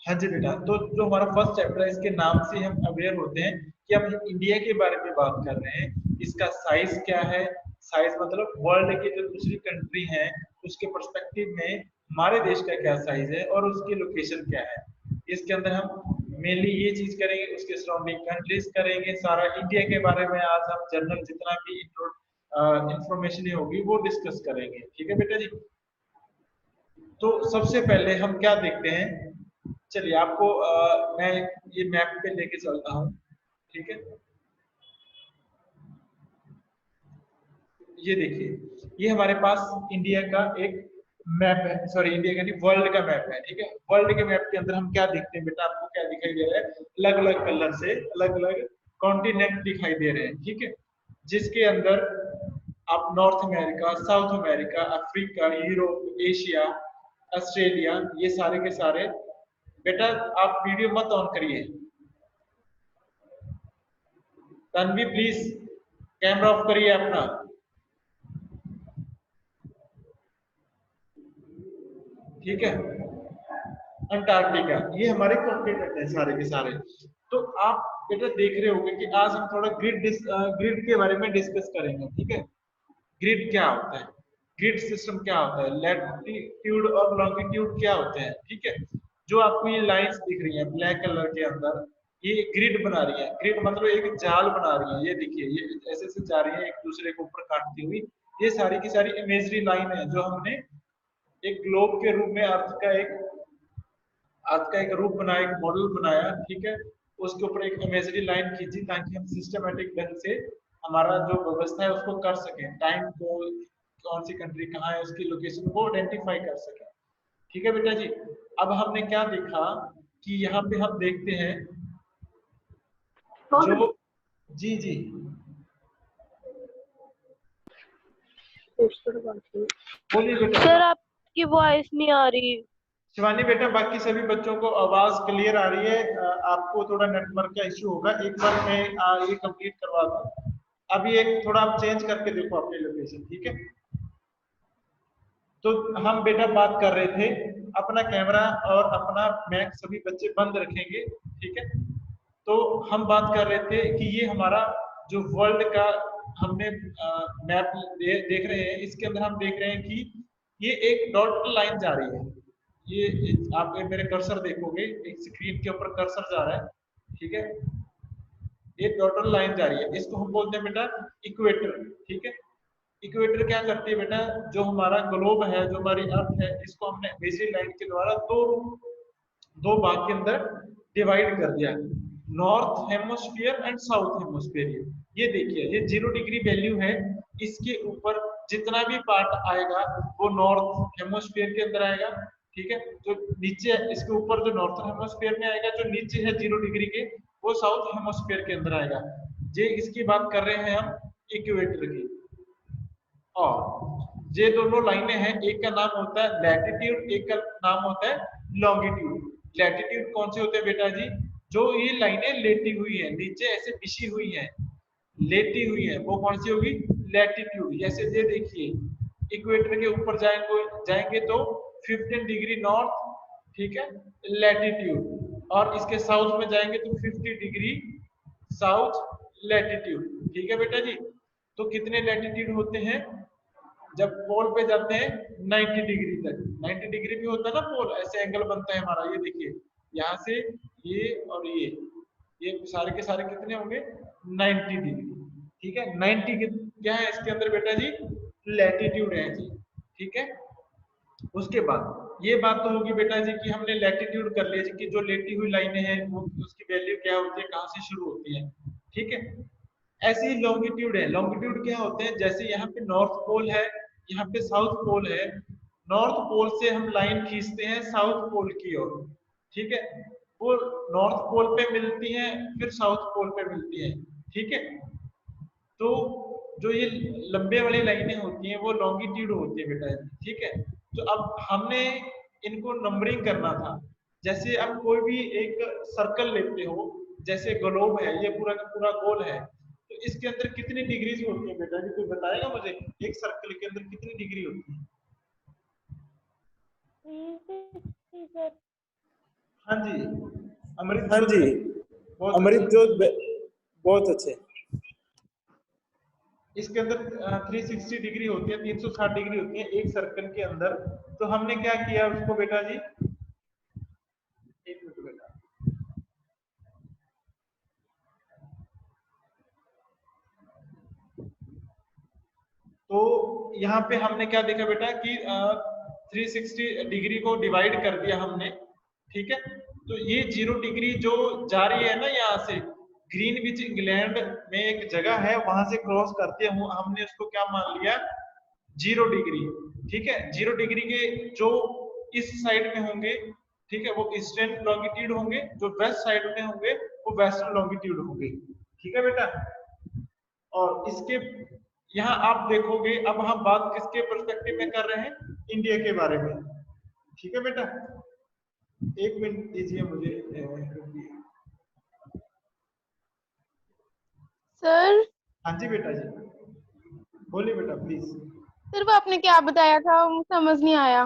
हाँ जी बेटा, तो जो हमारा फर्स्ट चैप्टर है इसके नाम से हम अवेयर होते हैं कि हम इंडिया के बारे में बात कर रहे हैं। इसका साइज क्या है, साइज मतलब वर्ल्ड के जो दूसरी कंट्री हैं उसके पर्सपेक्टिव में हमारे देश का क्या साइज है और उसकी लोकेशन क्या है। इसके अंदर हम मेनली ये चीज करेंगे, उसके सराउंडिंग कंट्रीज करेंगे, सारा इंडिया के बारे में आज हम जनरल जितना भी इंफॉर्मेशन होगी वो डिस्कस करेंगे। ठीक है बेटा जी। तो सबसे पहले हम क्या देखते हैं, चलिए आपको मैं ये मैप पे लेके चलता हूँ। ठीक है, ये देखिए, ये हमारे पास इंडिया का एक मैप है, सॉरी इंडिया का नहीं, वर्ल्ड का मैप है। ठीक है, वर्ल्ड के मैप के अंदर हम क्या देखते हैं बेटा, आपको क्या दिखाई दे रहा है, अलग अलग कलर से अलग अलग कॉन्टिनेंट दिखाई दे रहे हैं। ठीक है, जिसके अंदर आप north America, south America, Africa, Europe, Asia, Australia, ये सारे के सारे। बेटा आप वीडियो मत ऑन करिए, तन्वी प्लीज कैमरा ऑफ करिए अपना। ठीक है, अंटार्कटिका, ये हमारे कॉन्टिनेंट है सारे के सारे। तो आप बेटा देख रहे होंगे कि आज हम थोड़ा ग्रिड के बारे में डिस्कस करेंगे। ठीक है, ग्रिड क्या होता है, ग्रिड सिस्टम क्या होता है, लैटिट्यूड और लॉन्गिट्यूड क्या होते हैं। ठीक है, जो आपको ये लाइंस दिख रही हैं ब्लैक कलर के अंदर, ये ग्रिड बना रही है। ग्रिड मतलब एक जाल बना रही है, ये देखिए ये ऐसे ऐसे जा रही है एक दूसरे के ऊपर काटती हुई। ये सारी की सारी इमेजरी लाइन है जो हमने एक ग्लोब के रूप में अर्थ का एक रूप बनाया, एक मॉडल बनाया। ठीक है, उसके ऊपर एक इमेजरी लाइन खींची ताकि हम सिस्टमेटिक ढंग से हमारा जो व्यवस्था है उसको कर सकें, टाइम को, कौन सी कंट्री कहाँ है उसकी लोकेशन को आइडेंटिफाई कर सकें। ठीक है बेटा जी। अब हमने क्या देखा कि यहाँ पे हम देखते हैं जो, जी जी बोलिए बेटा। सर आपकी वॉइस नहीं आ रही। शिवानी बेटा, बाकी सभी बच्चों को आवाज क्लियर आ रही है, आपको थोड़ा नेटवर्क का इश्यू होगा। एक बार मैं ये कंप्लीट करवा दूं, अभी एक थोड़ा आप चेंज करके देखो अपनी लोकेशन। ठीक है, तो हम बेटा बात कर रहे थे, अपना कैमरा और अपना मैक सभी बच्चे बंद रखेंगे। ठीक है, तो हम बात कर रहे थे कि ये हमारा जो वर्ल्ड का हमने मैप देख रहे हैं, इसके अंदर हम देख रहे हैं कि ये एक डॉट लाइन जा रही है। ये आप मेरे कर्सर देखोगे, एक स्क्रीन के ऊपर कर्सर जा रहा है। ठीक है, ये डॉटर लाइन जा रही है, इसको हम बोलते हैं बेटा इक्वेटर। ठीक है, इक्वेटर क्या करती है बेटा, जो हमारा ग्लोब है, जो हमारी अर्थ है, इसको हमने बेसिक लाइन के द्वारा दो दो भाग के अंदर डिवाइड कर दिया, नॉर्थ हेमोस्फीयर एंड साउथ हेमोस्फीयर। ये देखिए, ये 0 डिग्री वैल्यू है, इसके ऊपर जितना भी पार्ट आएगा वो नॉर्थ हेमोस्फीयर के अंदर आएगा। ठीक है, जो नीचे इसके ऊपर जो नॉर्थन हेमोस्फीयर में आएगा, जो नीचे है 0 डिग्री के, वो साउथ हेमोस्फीयर के अंदर आएगा। ये इसकी बात कर रहे हैं हम इक्वेटर की। और ये दोनों लाइनें हैं, एक का नाम होता है लैटिट्यूड, एक का नाम होता है लॉन्गिट्यूड। लैटिट्यूड कौन से होते हैं बेटा जी, जो ये लाइनें लेटी हुई हैं, नीचे ऐसे बिछी हुई हैं, लेटी हुई है, वो कौन सी होगी, लैटिट्यूड। जैसे ये देखिए, इक्वेटर के ऊपर जाएंगे तो 15 डिग्री नॉर्थ, ठीक है, लैटिट्यूड, और इसके साउथ में जाएंगे तो 50 डिग्री साउथ लैटिट्यूड। ठीक है बेटा जी, तो कितने लैटिट्यूड होते हैं, जब पोल पे जाते हैं 90 डिग्री तक, 90 डिग्री भी होता है ना पोल, ऐसे एंगल बनता है हमारा, ये देखिए यहाँ से ये और ये सारे के सारे कितने होंगे, 90 डिग्री। ठीक है, 90 क्या है इसके अंदर बेटा जी, लैटिट्यूड है जी। ठीक है, उसके बाद ये बात तो होगी बेटा जी कि हमने लैटिट्यूड कर लिया जी कि जो लेटी हुई लाइनें हैं वो उसकी वैल्यू क्या होती है, कहाँ से शुरू होती है। ठीक है, ऐसे ही लॉन्गिट्यूड है। लॉन्गिट्यूड क्या होते हैं, जैसे यहाँ पे नॉर्थ पोल है, यहाँ पे साउथ पोल है, नॉर्थ पोल से हम लाइन खींचते हैं साउथ पोल की ओर। ठीक है, वो नॉर्थ पोल पे मिलती है, फिर साउथ पोल पे मिलती है। ठीक है, तो जो ये लंबे वाली लाइनें होती हैं वो लॉन्गिट्यूड होती है बेटा। ठीक है, तो अब हमने इनको नंबरिंग करना था। जैसे अब कोई भी एक सर्कल लेते हो, जैसे ग्लोब है, ये पूरा का पूरा गोल है, तो इसके अंदर कितनी डिग्रीज होती है बेटा जी, कोई बताएगा मुझे, एक सर्कल के अंदर कितनी डिग्री होती है। हाँ जी, अमृत हाँ जी, बहुत अमृत अच्छे। जोत बहुत अच्छे। इसके अंदर 360 डिग्री होती है, 360 डिग्री होती है एक सर्कल के अंदर। तो हमने क्या किया उसको बेटा जी, एक मिनट बेटा, तो यहाँ पे हमने क्या देखा बेटा कि 360 डिग्री को डिवाइड कर दिया हमने, ठीक है। तो ये 0 डिग्री जो जा रही है ना यहाँ से, ग्रीनविच इंग्लैंड में एक जगह है, वहां से क्रॉस करते हैं, हमने उसको क्या मान लिया, 0 डिग्री, ठीक है। 0 डिग्री के जो इस साइड में होंगे, ठीक है, वो ईस्टर्न लॉन्गिट्यूड होंगे, जो वेस्ट साइड में होंगे वो वेस्टर्न लॉन्गिट्यूड होंगे, ठीक है बेटा। और इसके यहाँ आप देखोगे, अब हम बात किसके पर्सपेक्टिव में कर रहे हैं, इंडिया के बारे में, ठीक है बेटा। एक मिनट दीजिए मुझे। सर हाँ जी बेटा जी, बोलिए बेटा प्लीज। सर वो आपने क्या बताया था, समझ नहीं आया।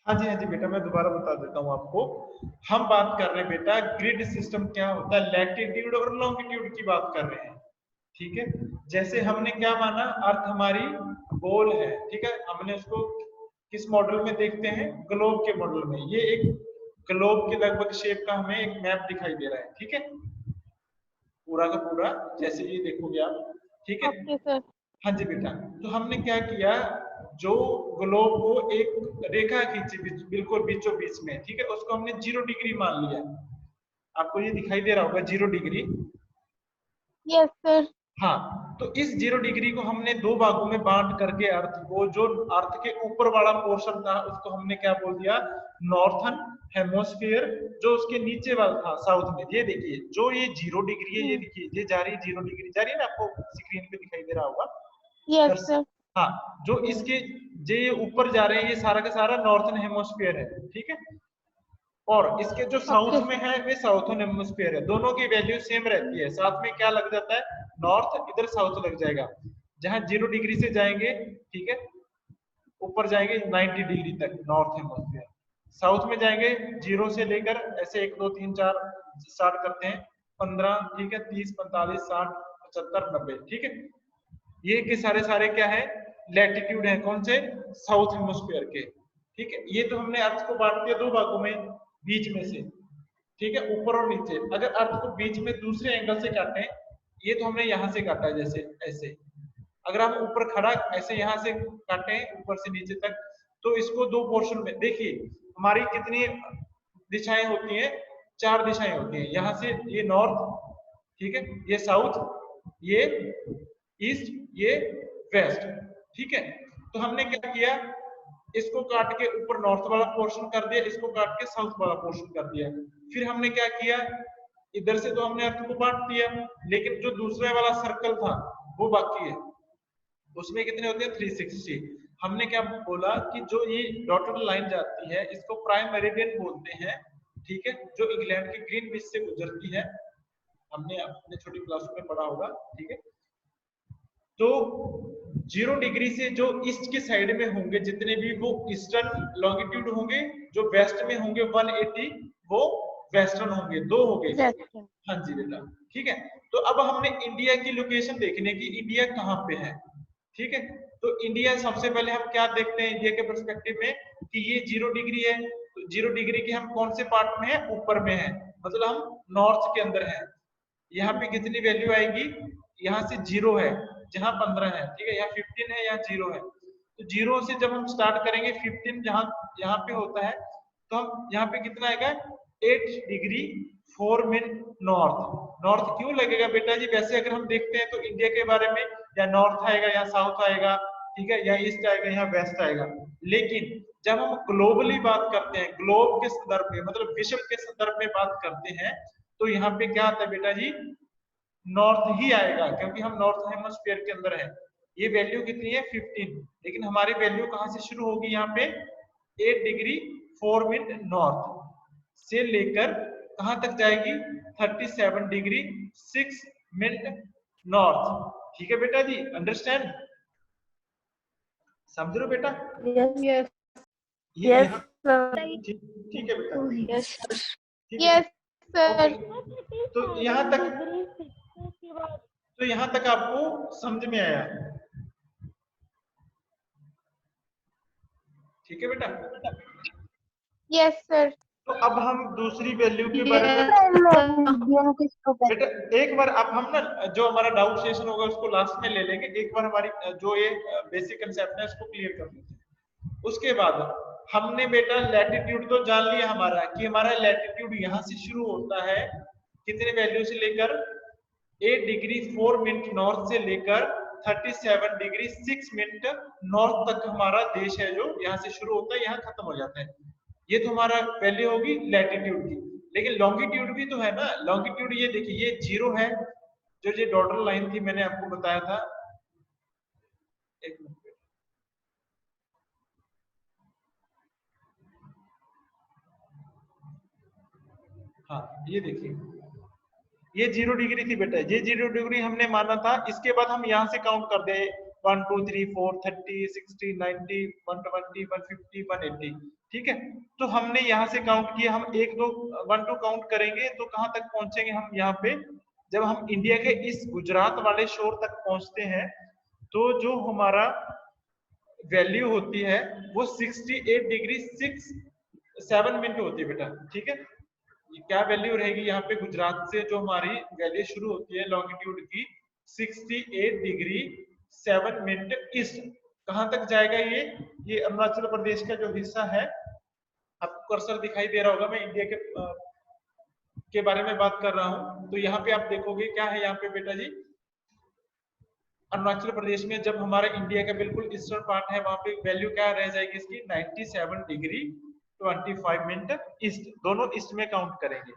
हाँ जी, हाँ जी बेटा, मैं दोबारा बता देता हूँ आपको। हम बात कर रहे हैं बेटा, ग्रिड सिस्टम क्या होता है, लैटिट्यूड और लॉन्गिट्यूड की बात कर रहे हैं, ठीक है। जैसे हमने क्या माना, अर्थ हमारी गोल है, ठीक है, हमने उसको किस मॉडल में देखते हैं, ग्लोब के मॉडल में। ये एक ग्लोब के लगभग शेप का हमें एक मैप दिखाई दे रहा है, ठीक है, पूरा का पूरा, जैसे ये देखोगे आप, ठीक है। Okay sir. हाँ जी बेटा, तो हमने क्या किया, जो ग्लोब को एक रेखा खींची बिल्कुल बीचों बीच में, ठीक है, उसको हमने 0 डिग्री मान लिया। आपको ये दिखाई दे रहा होगा 0 डिग्री। Yes sir. हाँ, तो इस 0 डिग्री को हमने दो भागों में बांट करके अर्थ को, जो अर्थ के ऊपर वाला पोर्शन था उसको हमने क्या बोल दिया, नॉर्थन हेमोस्फीयर। जो उसके नीचे वाला था साउथ में, ये देखिए जो ये 0 डिग्री है, ये देखिए ये जा रही है, 0 डिग्री जा रही है ना, आपको स्क्रीन पे दिखाई दे रहा होगा। Yes sir. हाँ, जो इसके जो ये ऊपर जा रहे हैं, ये सारा का सारा नॉर्थन हेमोस्फीयर है, ठीक है। और इसके जो ओके साउथ में है वे साउथर्न हेमोस्फीयर है, दोनों की वैल्यू सेम रहती है। साथ में क्या लग जाता है, नॉर्थ, इधर साउथ लग जाएगा। जहां 0 डिग्री से जाएंगे, ठीक है, ऊपर जाएंगे 90 डिग्री तक नॉर्थ हेमोस्फीयर, साउथ में जाएंगे 0 से लेकर ऐसे 1 2 3 4 स्टार्ट करते हैं 15, ठीक है, 30 45 60 75 90, ठीक है। ये के सारे सारे क्या है, लैटिट्यूड है, कौन से, साउथ हेमोस्फीयर के, ठीक है। ये तो हमने अर्थ को बांट दिया दो भागों में, बीच में से, ठीक है, ऊपर और नीचे। अगर अर्थ को बीच में दूसरे एंगल से काटें, ये तो हमने यहां से काटा है जैसे ऐसे, अगर हम ऊपर खड़ा ऐसे यहां से काटें ऊपर से नीचे तक, तो इसको दो पोर्शन में देखिए, हमारी कितनी दिशाएं होती हैं, 4 दिशाएं होती हैं। यहाँ से ये नॉर्थ, ठीक है, ये साउथ, ये ईस्ट, ये वेस्ट, ठीक है। तो हमने क्या किया, इसको काट के ऊपर नॉर्थ वाला पोर्शन कर दिया, इसको काट के साउथ वाला पोर्शन कर दिया। फिर हमने क्या किया, इधर से तो हमने अर्थ को बांट दिया, लेकिन जो दूसरा वाला सर्कल था वो बाकी है, उसमें कितने होते हैं 360। हमने क्या बोला कि जो ये डॉटेड लाइन जाती है इसको प्राइम मेरिडियन बोलते हैं, ठीक है, जो इंग्लैंड के ग्रीनविच से गुजरती है, हमने अपने छोटी क्लास में पढ़ा होगा, ठीक है। तो 0 डिग्री से जो ईस्ट की साइड में होंगे जितने भी, वो ईस्टर्न लॉन्गिट्यूड होंगे, जो वेस्ट में होंगे 180 वो वेस्टर्न होंगे, दो हो गए। वेस्टर्न। हाँ जी बेटा, ठीक है। तो अब हमने इंडिया की लोकेशन देखने की, इंडिया कहाँ पे है, ठीक है। तो इंडिया सबसे पहले हम क्या देखते हैं इंडिया के पर्सपेक्टिव में, कि ये 0 डिग्री है, तो 0 डिग्री के हम कौन से पार्ट में है, ऊपर में है, मतलब हम नॉर्थ के अंदर है। यहाँ पे कितनी वैल्यू आएगी, यहाँ से 0 है, जहाँ 15 है, ठीक है, यहाँ 15 है, यहाँ 0 है। तो 0 से जब हम स्टार्ट करेंगे, 15 जहाँ यहाँ पे होता है, तो हम यहाँ पे कितना आएगा, 8 डिग्री 4 मिनट नॉर्थ। नॉर्थ क्यों लगेगा बेटा जी, वैसे अगर हम देखते हैं तो इंडिया के बारे में या नॉर्थ आएगा या साउथ आएगा, ठीक है, या ईस्ट आएगा या वेस्ट आएगा। लेकिन जब हम ग्लोबली बात करते हैं, ग्लोब के संदर्भ में, मतलब विश्व के संदर्भ में बात करते हैं, तो यहाँ पे क्या आता है बेटा जी, नॉर्थ ही आएगा, क्योंकि हम नॉर्थ हेमस्फीयर के अंदर है। ये वैल्यू कितनी है 15, लेकिन हमारी वैल्यू कहां से शुरू होगी, यहाँ पे 8 डिग्री 4 मिनट नॉर्थ से लेकर कहां तक जाएगी, 37 डिग्री 6 मिनट नॉर्थ, ठीक है बेटा जी, अंडरस्टैंड, समझ लो बेटा। यस यस ये यस यहाँ सर। ठीक है बेटा। यस ठीक है? Yes sir. ओके, तो यहाँ तक आपको समझ में आया? ठीक है बेटा? Yes sir. तो अब हम दूसरी वैल्यू के बारे में बेटा एक बार अब हम ना जो हमारा डाउट सेशन होगा उसको लास्ट में ले लेंगे। एक बार हमारी जो ये बेसिक कंसेप्ट है उसको क्लियर कर लेते हैं। उसके बाद हमने बेटा लैटिट्यूड तो जान लिया हमारा कि हमारा लैटिट्यूड यहाँ से शुरू होता है कितने वैल्यू से लेकर 8 डिग्री 4 मिनट नॉर्थ से लेकर 37 डिग्री 6 मिनट नॉर्थ तक हमारा देश है जो यहाँ से शुरू होता है, यहाँ खत्म हो जाता है। ये तो हमारा वैल्यू होगी लैटिट्यूड की। लेकिन लॉन्गिट्यूड भी तो है ना। लॉन्गिट्यूड ये देखिए ये 0 है, जो ये डॉटल लाइन थी मैंने आपको बताया था। एक मिनट, हाँ ये देखिए ये 0 डिग्री थी बेटा, ये 0 डिग्री हमने माना था। इसके बाद हम यहाँ से काउंट कर दे 1 2 3 4 30 60 90 120 150 180। ठीक है, तो हमने यहाँ से काउंट किया। हम 1 2 1 2 काउंट करेंगे तो कहाँ तक पहुंचेंगे हम यहाँ पे? जब हम इंडिया के इस गुजरात वाले शोर तक पहुंचते हैं तो जो हमारा वैल्यू होती है वो 68 डिग्री 7 मिनट होती है बेटा। ठीक है, क्या वैल्यू रहेगी यहाँ पे? गुजरात से जो हमारी वैल्यू शुरू होती है लॉन्गिट्यूड की 68 डिग्री 7 मिनट ईस्ट, कहां तक जाएगा ये अरुणाचल प्रदेश का जो हिस्सा है। आपको कर्सर दिखाई दे रहा होगा, मैं इंडिया के बारे में बात कर रहा हूं। तो यहाँ पे आप देखोगे क्या है यहाँ पे बेटा जी, अरुणाचल प्रदेश में जब हमारा इंडिया का बिल्कुल ईस्टर्न पार्ट है वहां पे वैल्यू क्या रह जाएगी इसकी? 97 डिग्री 25 मिनट ईस्ट, दोनों ईस्ट में काउंट करेंगे।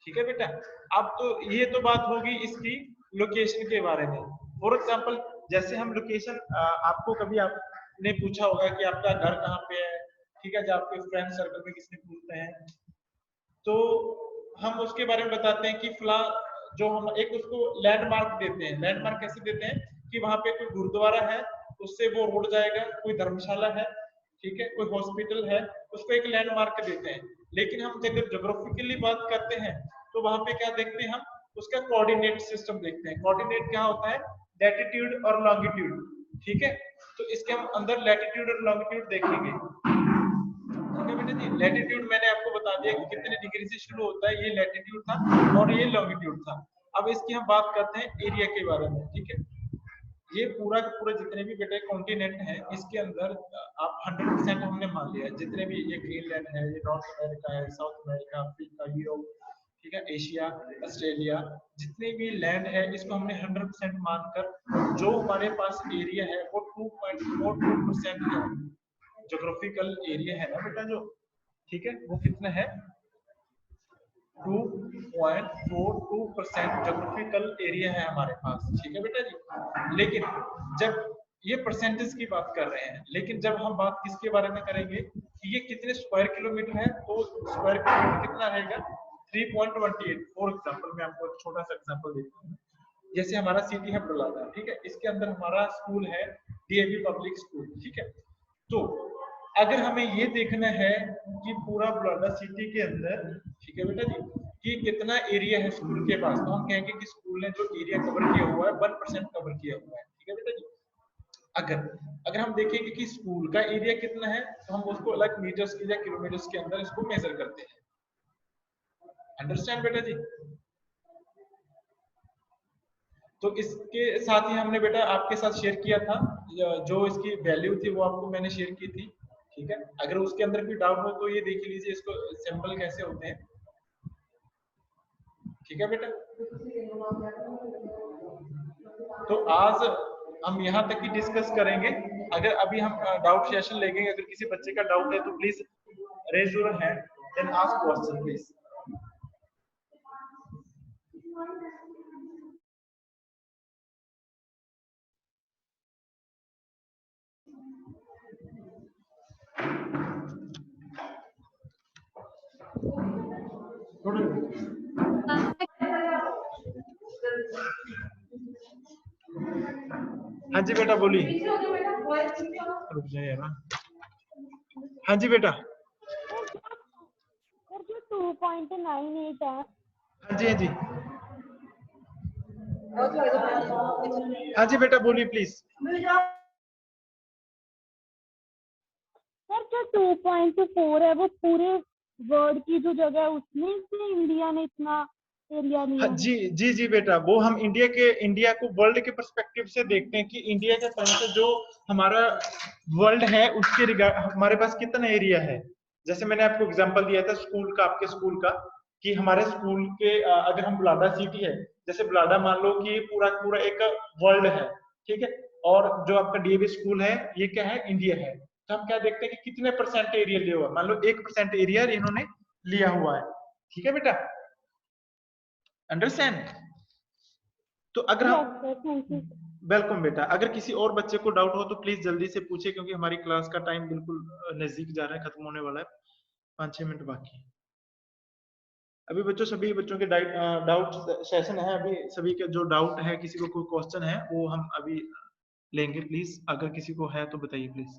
ठीक है बेटा, अब तो ये तो बात होगी इसकी लोकेशन के बारे में। फॉर एग्जांपल जैसे हम लोकेशन, आपको कभी आपने पूछा होगा कि आपका घर कहाँ पे है, ठीक है, जब आपके फ्रेंड सर्कल में किसी पूछते हैं तो हम उसके बारे में बताते हैं कि फला, जो हम एक उसको लैंडमार्क देते हैं। लैंडमार्क कैसे देते हैं कि वहां पे कोई गुरुद्वारा है उससे वो रोड जाएगा, कोई धर्मशाला है, ठीक है, कोई हॉस्पिटल है, उसको एक लैंडमार्क देते हैं। लेकिन हम जब ज्योग्राफिकली बात करते हैं तो वहां पे क्या देखते हैं हम? उसका कोऑर्डिनेट सिस्टम देखते हैं। कोऑर्डिनेट क्या होता है? लैटिट्यूड और लॉन्गिट्यूड। ठीक है, तो इसके हम अंदर लैटिट्यूड और लॉन्गिट्यूड देखेंगे। ठीक है बेटा जी, लैटिट्यूड मैंने आपको बता दिया कि कितने डिग्री से शुरू होता है, ये लैटिट्यूड था और ये लॉन्गिट्यूड था। अब इसकी हम बात करते हैं एरिया के बारे में। ठीक है, ये पूरा पूरा जितने भी बेटे कॉन्टिनेंट है इसके अंदर आप 100% हमने मान लिया, जितने भी ये ग्रीनलैंड है, ये नॉर्थ अमेरिका है, साउथ अमेरिका, अफ्रीका, यूरोप, ठीक है, एशिया, ऑस्ट्रेलिया, जितने भी लैंड है इसको हमने 100% मानकर जो हमारे पास एरिया है वो 2.42% है। ज्योग्राफिकल एरिया है ना बेटा जो, ठीक है, वो कितना है? 2.42% ज्योग्राफिकल एरिया है हमारे पास। ठीक है बेटा जी, लेकिन जब ये परसेंटेज की बात कर रहे हैं, लेकिन जब हम बात किसके बारे में करेंगे कि ये कितने स्क्वायर किलोमीटर है, तो स्क्वायर किलोमीटर कितना रहेगा? 3.28। फॉर एग्जांपल मैं आपको एक छोटा सा एग्जांपल देता हूँ। जैसे हमारा सिटी है बुलादा, ठीक है, इसके अंदर हमारा स्कूल है डीएवी पब्लिक स्कूल। ठीक है, तो अगर हमें ये देखना है कि पूरा बुलादा सिटी के अंदर, ठीक है बेटा जी, कि कितना एरिया है स्कूल के पास, तो हम कहेंगे कि स्कूल ने जो एरिया कवर किया हुआ है 1% कवर किया हुआ है। ठीक है बेटा जी, अगर हम देखेंगे कि स्कूल का एरिया कितना है तो हम उसको अलग मीटर्स के या किलोमीटर्स के अंदर इसको मेजर करते हैं। अंडरस्टैंड बेटा जी? तो इसके साथ ही हमने बेटा आपके साथ शेयर किया था जो इसकी वैल्यू थी वो आपको मैंने शेयर की थी। ठीक है, अगर उसके अंदर कोई डाउट हो तो ये देख लीजिए इसको सिंपल कैसे होते हैं। ठीक है बेटा, तो आज हम यहाँ तक ही डिस्कस करेंगे। अगर अभी हम डाउट सेशन लेंगे, अगर किसी बच्चे का डाउट है तो please raise your hand then ask question please. हाँ जी बेटा बोलिए। रुक जाइए ना। हाँ जी बेटा। 2.98 है। हाँ जी, हाँ जी, हाँ जी बेटा बोलिए प्लीज। सर जो 2.4 है वो पूरे वर्ल्ड की जो जगह है उसमें से इंडिया ने इतना एरिया लिया हाँ है। जी जी जी बेटा, वो हम इंडिया को वर्ल्ड के पर्सपेक्टिव से देखते हैं कि इंडिया के तरफ से जो हमारा वर्ल्ड है उसके रिगार्ड हमारे पास कितना एरिया है। जैसे मैंने आपको एग्जांपल दिया था स्कूल का, आपके स्कूल का, कि हमारे स्कूल के अगर हम बुलाडा सिटी है, जैसे बुलाडा मान लो कि पूरा पूरा एक वर्ल्ड है, ठीक है, और जो आपका डीएवी स्कूल है ये क्या है, इंडिया है। तो हम क्या देखते हैं कि कितने परसेंट एरिया लिया हुआ है, मान लो 1% एरिया इन्होंने लिया हुआ है, ठीक है बेटा, अंडरस्टैंड। तो अगर यस हम, सर, थैंक यू। वेलकम बेटा, अगर किसी और बच्चे को डाउट हो तो प्लीज जल्दी से पूछे, क्योंकि हमारी क्लास का टाइम बिल्कुल नजदीक जा रहा है, खत्म होने वाला है, 5-6 मिनट बाकी है। अभी बच्चों, सभी बच्चों के डाउट सेशन है, अभी सभी के जो डाउट है, किसी को कोई क्वेश्चन है वो हम अभी लेंगे, प्लीज अगर किसी को है तो बताइए प्लीज।